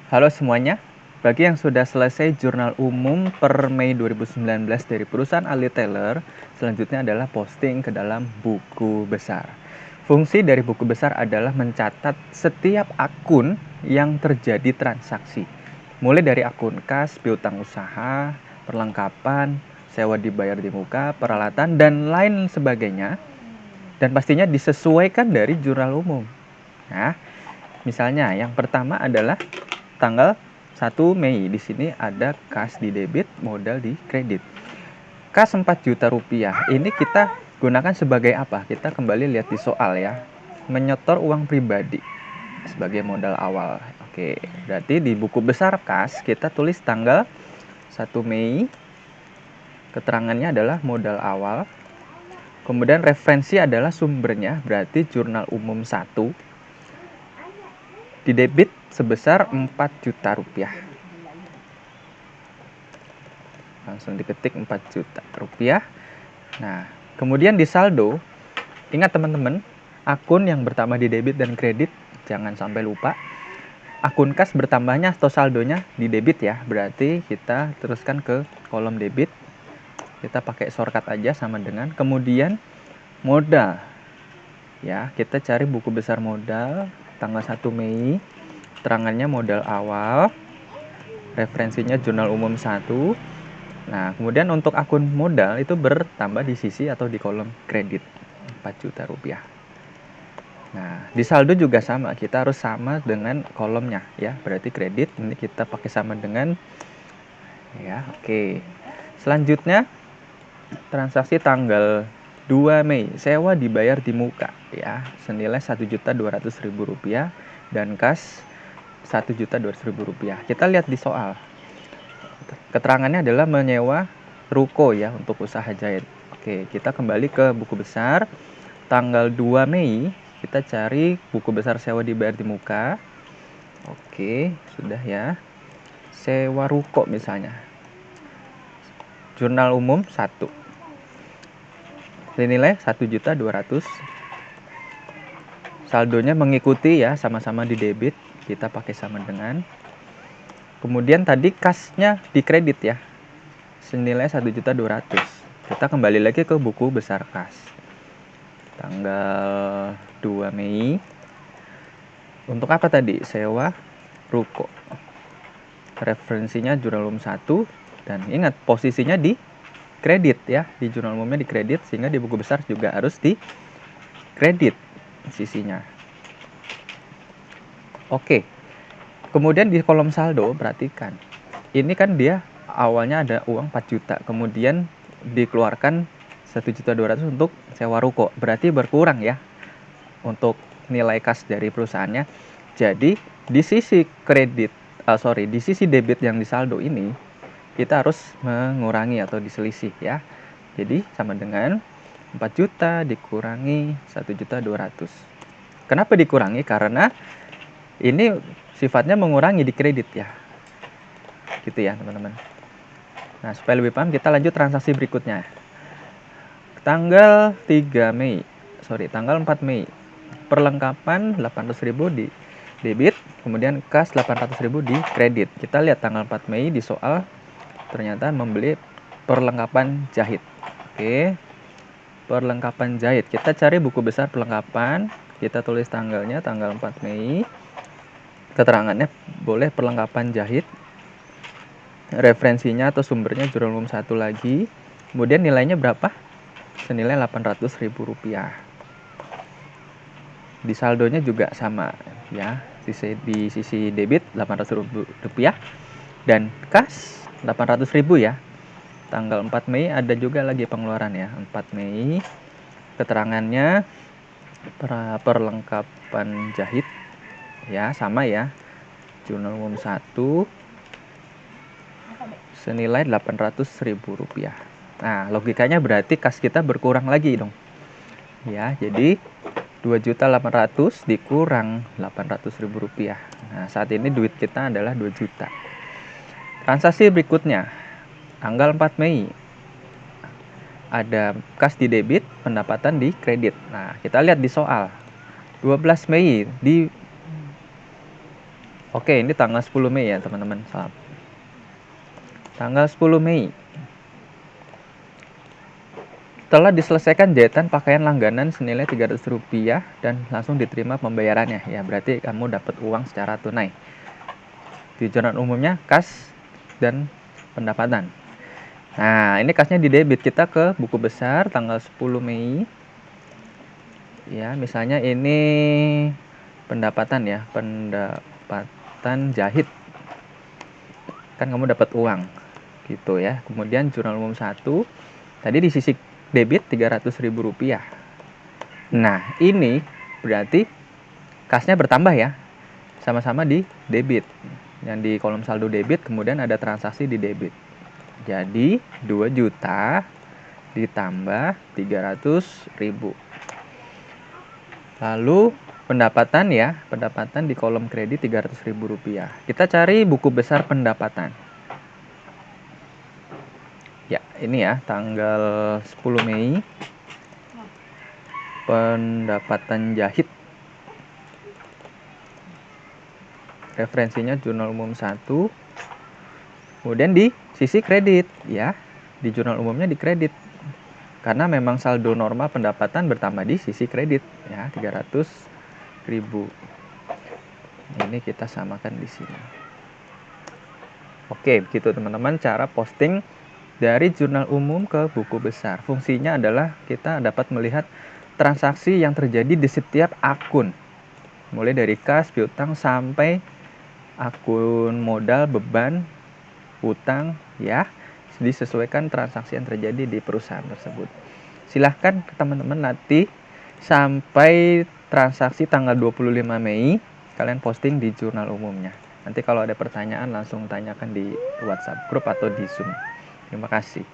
Halo semuanya, bagi yang sudah selesai jurnal umum per Mei 2019 dari perusahaan Ali Teller, selanjutnya adalah posting ke dalam buku besar. Fungsi dari buku besar adalah mencatat setiap akun yang terjadi transaksi, mulai dari akun kas, piutang usaha, perlengkapan, sewa dibayar di muka, peralatan, dan lain sebagainya, dan pastinya disesuaikan dari jurnal umum. Nah, misalnya yang pertama adalah tanggal 1 Mei. Di sini ada kas di debit, modal di kredit. Kas 4 juta rupiah. Ini kita gunakan sebagai apa? Kita kembali lihat di soal ya. Menyetor uang pribadi sebagai modal awal. Oke, berarti di buku besar kas kita tulis tanggal 1 Mei. Keterangannya adalah modal awal. Kemudian referensi adalah sumbernya, berarti jurnal umum 1. Di debit sebesar 4 juta rupiah. Langsung diketik 4 juta rupiah. Nah, kemudian di saldo, ingat teman-teman, akun yang bertambah di debit dan kredit, jangan sampai lupa. Akun kas bertambahnya atau saldonya di debit ya, berarti kita teruskan ke kolom debit. Kita pakai shortcut aja sama dengan, kemudian modal. Ya, kita cari buku besar modal, tanggal 1 Mei, terangannya modal awal, referensinya jurnal umum 1. Nah, kemudian untuk akun modal itu bertambah di sisi atau di kolom kredit 4 juta rupiah. Nah, di saldo juga sama, kita harus sama dengan kolomnya ya. Berarti kredit ini kita pakai sama dengan ya, oke. Selanjutnya transaksi tanggal 2 Mei, sewa dibayar di muka ya, senilai Rp1.200.000 dan kas Rp1.200.000. Kita lihat di soal. Keterangannya adalah menyewa ruko ya untuk usaha jahit. Oke, kita kembali ke buku besar. Tanggal 2 Mei, kita cari buku besar sewa dibayar di muka. Oke, sudah ya. Sewa ruko misalnya. Jurnal umum 1. Nilai 1.200.000. Saldonya mengikuti ya, sama-sama di debit. Kita pakai sama dengan. Kemudian tadi kasnya di kredit ya. Senilai 1.200.000. Kita kembali lagi ke buku besar kas. Tanggal 2 Mei. Untuk apa tadi? Sewa ruko. Referensinya jurnal umum 1. Dan ingat posisinya di kredit ya. Di jurnal umumnya di kredit, sehingga di buku besar juga harus di kredit sisinya. Oke. Kemudian di kolom saldo, perhatikan. Ini kan dia awalnya ada uang 4 juta. Kemudian dikeluarkan 1.200.000 untuk sewa ruko. Berarti berkurang ya untuk nilai kas dari perusahaannya. Jadi di sisi di sisi debit yang di saldo ini kita harus mengurangi atau diselisih ya. Jadi sama dengan 4 juta dikurangi 1.200.000. Kenapa dikurangi? Karena ini sifatnya mengurangi di kredit ya. Gitu ya, teman-teman. Nah, supaya lebih paham kita lanjut transaksi berikutnya. Tanggal 4 Mei. Perlengkapan 800.000 di debit, kemudian kas 800.000 di kredit. Kita lihat tanggal 4 Mei di soal ternyata membeli perlengkapan jahit. Oke. Perlengkapan jahit. Kita cari buku besar perlengkapan, kita tulis tanggalnya tanggal 4 Mei. Keterangannya boleh perlengkapan jahit. Referensinya atau sumbernya jurnal umum 1 lagi. Kemudian nilainya berapa? Senilai Rp800.000. Di saldonya juga sama ya. Di sisi debit Rp800.000 dan kas Rp800.000 ya. Tanggal 4 Mei ada juga lagi pengeluaran ya. 4 Mei. Keterangannya perlengkapan jahit ya, sama ya. Jurnal umum 1 senilai Rp800.000. Nah, logikanya berarti kas kita berkurang lagi dong. Ya, jadi 2.800.000 dikurang Rp800.000. Nah, saat ini duit kita adalah 2 juta. Transaksi berikutnya, tanggal 4 Mei. Ada kas di debit, pendapatan di kredit. Nah, kita lihat di soal. 12 Mei di Oke, ini tanggal 10 Mei ya teman-teman. Salam. Tanggal 10 Mei. Setelah diselesaikan jahitan pakaian langganan senilai Rp300 dan langsung diterima pembayarannya. Ya, berarti kamu dapat uang secara tunai. Di jurnal umumnya kas dan pendapatan. Nah, ini kasnya di debit, kita ke buku besar tanggal 10 Mei. Ya, misalnya ini pendapatan ya, pendapatan jahit. Kan kamu dapat uang. Gitu ya. Kemudian jurnal umum 1, tadi di sisi debit Rp300.000. Nah, ini berarti kasnya bertambah ya. Sama-sama di debit. Yang di kolom saldo debit kemudian ada transaksi di debit. Jadi 2 juta ditambah 300.000. Lalu pendapatan ya, pendapatan di kolom kredit Rp300.000. Kita cari buku besar pendapatan. Ya, ini ya, tanggal 10 Mei. Pendapatan jahit. Referensinya jurnal umum 1. Kemudian di sisi kredit ya. Di jurnal umumnya di kredit. Karena memang saldo normal pendapatan bertambah di sisi kredit ya, 300.000. Ini kita samakan di sini. Oke, begitu teman-teman cara posting dari jurnal umum ke buku besar. Fungsinya adalah kita dapat melihat transaksi yang terjadi di setiap akun. Mulai dari kas, piutang, sampai akun modal, beban, utang, ya. Disesuaikan transaksi yang terjadi di perusahaan tersebut. Silahkan teman-teman nanti sampai transaksi tanggal 25 Mei, kalian posting di jurnal umumnya. Nanti kalau ada pertanyaan langsung tanyakan di WhatsApp grup atau di Zoom. Terima kasih.